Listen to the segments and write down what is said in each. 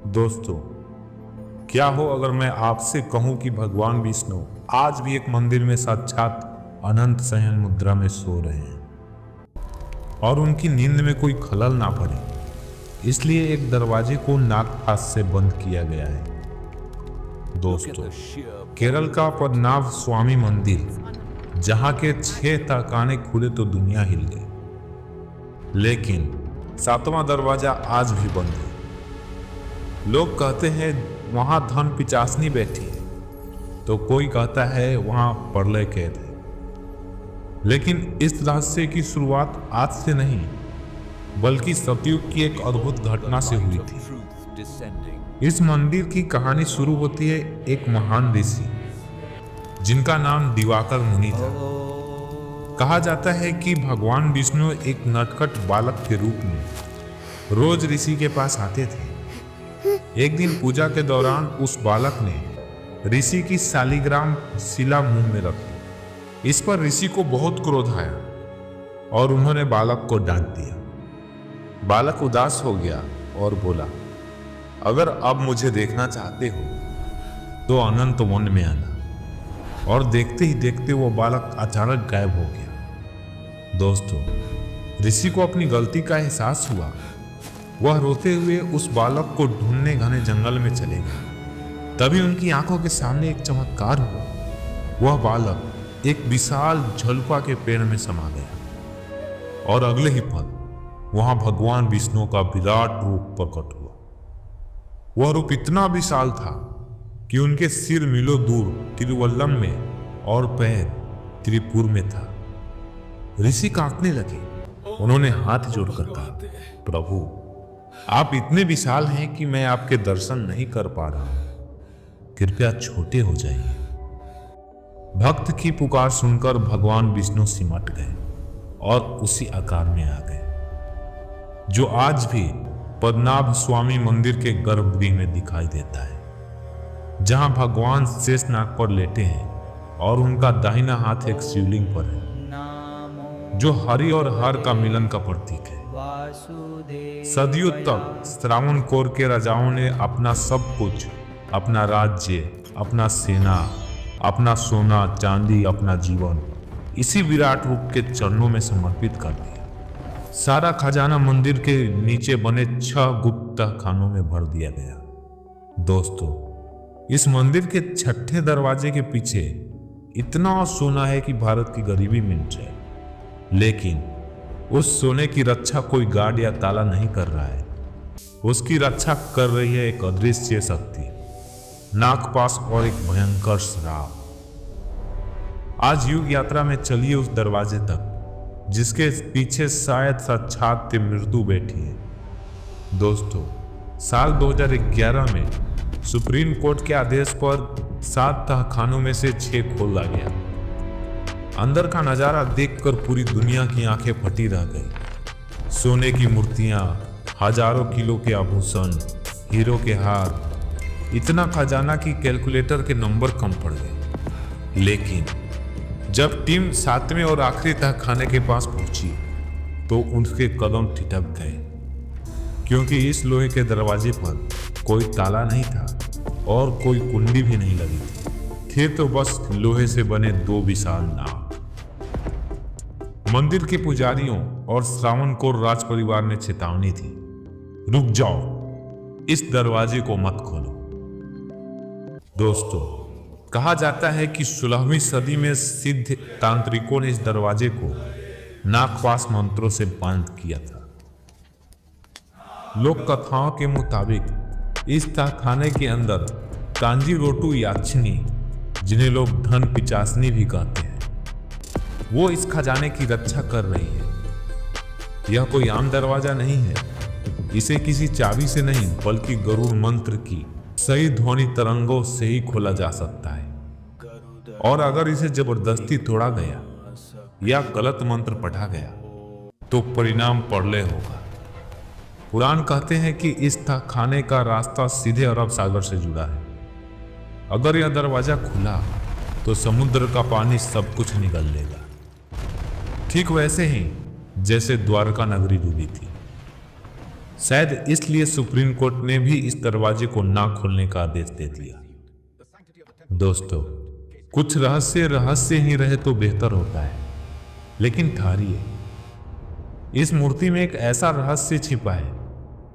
दोस्तों, क्या हो अगर मैं आपसे कहूं कि भगवान विष्णु आज भी एक मंदिर में साक्षात अनंत शयन मुद्रा में सो रहे हैं और उनकी नींद में कोई खलल ना पड़े, इसलिए एक दरवाजे को नागपाश से बंद किया गया है। दोस्तों, केरल का पद्मनाभ स्वामी मंदिर, जहां के 6 तहखाने खुले तो दुनिया हिल गई, लेकिन 7वां दरवाजा आज भी बंद है। लोग कहते हैं वहां धन पिचासनी बैठी है, तो कोई कहता है वहां प्रलय कैद है। लेकिन इस रहस्य की शुरुआत आज से नहीं, बल्कि सतयुग की एक अद्भुत घटना से हुई थी। इस मंदिर की कहानी शुरू होती है एक महान ऋषि जिनका नाम दिवाकर मुनि था। कहा जाता है कि भगवान विष्णु एक नटखट बालक के रूप में रोज ऋषि के पास आते थे। एक दिन पूजा के दौरान उस बालक ने ऋषि की शालिग्राम शिला मुंह में रख दी। इस पर ऋषि को बहुत क्रोध आया और उन्होंने बालक को डांट दिया। बालक उदास हो गया और बोला, अगर अब मुझे देखना चाहते हो तो अनंत वन में आना। और देखते ही देखते वो बालक अचानक गायब हो गया। दोस्तों, ऋषि को अपनी गलती का एहसास हुआ। वह रोते हुए उस बालक को ढूंढने घने जंगल में चले गए। तभी उनकी आंखों के सामने एक चमत्कार हुआ। वह बालक एक विशाल झलुआ के पेड़ में समा गया और अगले ही पल वहां भगवान विष्णु का विराट रूप प्रकट हुआ। वह रूप इतना विशाल था कि उनके सिर मीलों दूर तिरुवल्लम में और पैर त्रिपुर में था। ऋषि कांपने लगे। उन्होंने हाथ जोड़कर कहा, प्रभु, आप इतने विशाल हैं कि मैं आपके दर्शन नहीं कर पा रहा हूं, कृपया छोटे हो जाइए। भक्त की पुकार सुनकर भगवान विष्णु सिमट गए और उसी आकार में आ गए जो आज भी पद्मनाभ स्वामी मंदिर के गर्भगृह में दिखाई देता है, जहां भगवान शेषनाग पर लेटे हैं और उनका दाहिना हाथ एक शिवलिंग पर है जो हरि और हर का मिलन का प्रतीक है। सदियों तक श्रावण कोर के राजाओं ने अपना सब कुछ, अपना राज्य, अपना सेना, अपना सोना चांदी, अपना जीवन इसी विराट रूप के चरणों में समर्पित कर दिया। सारा खजाना मंदिर के नीचे बने 6 गुप्त खानों में भर दिया गया। दोस्तों, इस मंदिर के 6ठे दरवाजे के पीछे इतना सोना है कि भारत की गरीबी मिट जाए, लेकिन उस सोने की रक्षा कोई गार्ड या ताला नहीं कर रहा है। उसकी रक्षा कर रही है एक अदृश्य शक्ति, नागपाश और एक भयंकर श्राप। आज युग यात्रा में चलिए उस दरवाजे तक जिसके पीछे शायद साक्षात मृत्यु बैठी है। दोस्तों, साल 2011 में सुप्रीम कोर्ट के आदेश पर 7 तहखानों में से 6 खोला गया। अंदर का नजारा देखकर पूरी दुनिया की आंखें फटी रह गई। सोने की मूर्तियां, हजारों किलो के आभूषण, हीरो के हार, इतना खजाना कि कैलकुलेटर के नंबर कम पड़ गए। लेकिन जब टीम 7वें और आखिरी तहखाने के पास पहुंची तो उनके कदम ठिठक गए, क्योंकि इस लोहे के दरवाजे पर कोई ताला नहीं था और कोई कुंडी भी नहीं लगी थी। थे तो बस लोहे से बने 2 विशाल नाग। मंदिर के पुजारियों और श्रावणकोर राज परिवार ने चेतावनी थी, रुक जाओ, इस दरवाजे को मत खोलो। दोस्तों, कहा जाता है कि 16वीं सदी में सिद्ध तांत्रिकों ने इस दरवाजे को नागपाश मंत्रों से बंद किया था। लोक कथाओं के मुताबिक इस तहखाने के अंदर कांजीरोटू याक्षिनी, जिन्हें लोग धन पिचासनी भी कहते हैं, वो इस खजाने की रक्षा कर रही है। यह कोई आम दरवाजा नहीं है। इसे किसी चाबी से नहीं, बल्कि गरुड़ मंत्र की सही ध्वनि तरंगों से ही खोला जा सकता है। और अगर इसे जबरदस्ती तोड़ा गया या गलत मंत्र पढ़ा गया तो परिणाम प्रलय होगा। पुराण कहते हैं कि इस तहखाने का रास्ता सीधे अरब सागर से जुड़ा है। अगर यह दरवाजा खुला तो समुद्र का पानी सब कुछ निगल लेगा, ठीक वैसे ही जैसे द्वारका नगरी डूबी थी। शायद इसलिए सुप्रीम कोर्ट ने भी इस दरवाजे को ना खोलने का आदेश दे दिया। दोस्तों, कुछ रहस्य ही रहे तो बेहतर होता है, लेकिन ठहरिए, इस मूर्ति में एक ऐसा रहस्य छिपा है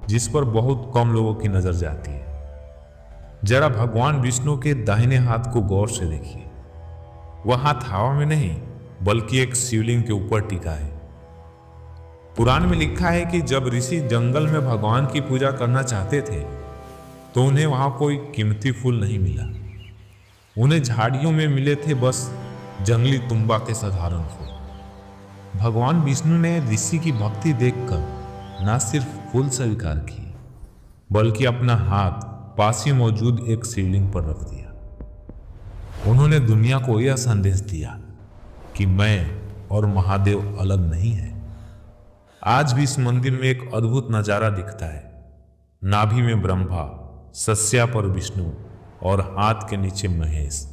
जिस पर बहुत कम लोगों की नजर जाती है। जरा भगवान विष्णु के दाहिने हाथ को गौर से देखिए। वह हाथ हवा में नहीं बल्कि एक शिवलिंग के ऊपर टिका है। पुराण में लिखा है कि जब ऋषि जंगल में भगवान की पूजा करना चाहते थे तो उन्हें वहां कोई कीमती फूल नहीं मिला। उन्हें झाड़ियों में मिले थे बस जंगली तुम्बा के साधारण फूल। भगवान विष्णु ने ऋषि की भक्ति देखकर न सिर्फ फूल स्वीकार किए बल्कि अपना हाथ पास ही मौजूद एक शिवलिंग पर रख दिया। उन्होंने दुनिया को यह संदेश दिया कि मैं और महादेव अलग नहीं है। आज भी इस मंदिर में एक अद्भुत नजारा दिखता है। नाभि में ब्रह्मा, सस्या पर विष्णु और हाथ के नीचे महेश।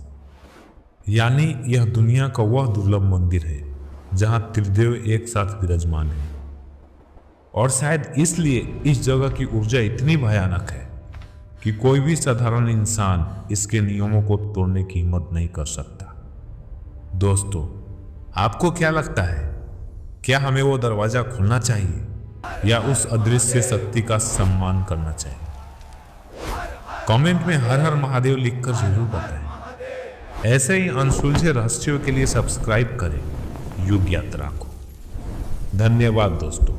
यानी यह दुनिया का वह दुर्लभ मंदिर है जहां त्रिदेव एक साथ विराजमान है। और शायद इसलिए इस जगह की ऊर्जा इतनी भयानक है कि कोई भी साधारण इंसान इसके नियमों को तोड़ने की हिम्मत नहीं कर सकता। दोस्तों, आपको क्या लगता है? क्या हमें वो दरवाजा खोलना चाहिए या उस अदृश्य शक्ति का सम्मान करना चाहिए? कमेंट में हर हर महादेव लिखकर जरूर बताएं। ऐसे ही अनसुलझे रहस्यों के लिए सब्सक्राइब करें युग यात्रा को। धन्यवाद दोस्तों।